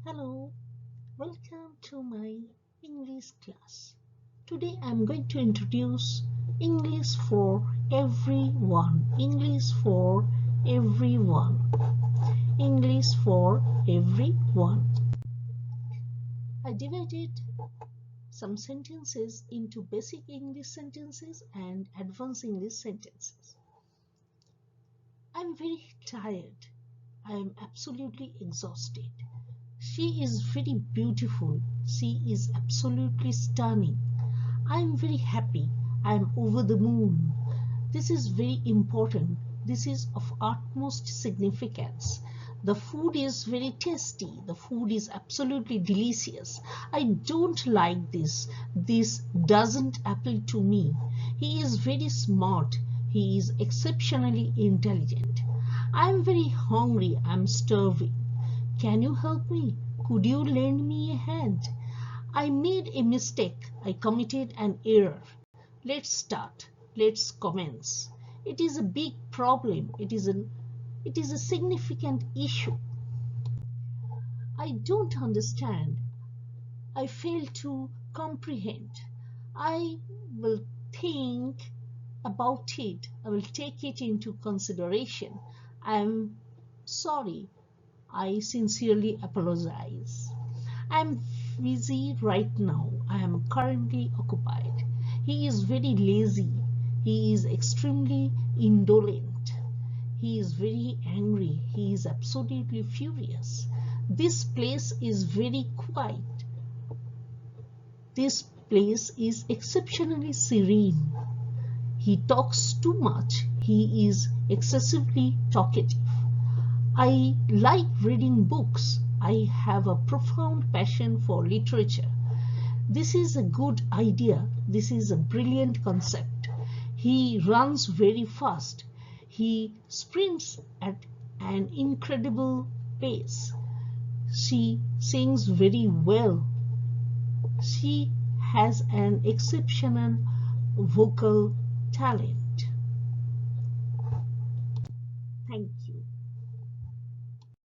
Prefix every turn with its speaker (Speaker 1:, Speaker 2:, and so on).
Speaker 1: Hello, welcome to my English class. Today I'm going to introduce English for everyone. English for everyone. English for everyone. I divided some sentences into basic English sentences and advanced English sentences. I'm very tired. I am absolutely exhausted. She is very beautiful. She is absolutely stunning. I am very happy. I am over the moon. This is very important. This is of utmost significance. The food is very tasty. The food is absolutely delicious. I don't like this. This doesn't appeal to me. He is very smart. He is exceptionally intelligent. I am very hungry. I am starving. Can you help me? Could you lend me a hand? I made a mistake. I committed an error. Let's start. Let's commence. It is a big problem. It is a significant issue. I don't understand. I fail to comprehend. I will think about it. I will take it into consideration. I am sorry. I sincerely apologize. I'm busy right now. I am currently occupied. He is very lazy. He is extremely indolent. He is very angry. He is absolutely furious. This place is very quiet. This place is exceptionally serene. He talks too much. He is excessively talkative. I like reading books. I have a profound passion for literature. This is a good idea. This is a brilliant concept. He runs very fast. He sprints at an incredible pace. She sings very well. She has an exceptional vocal talent. Thank you.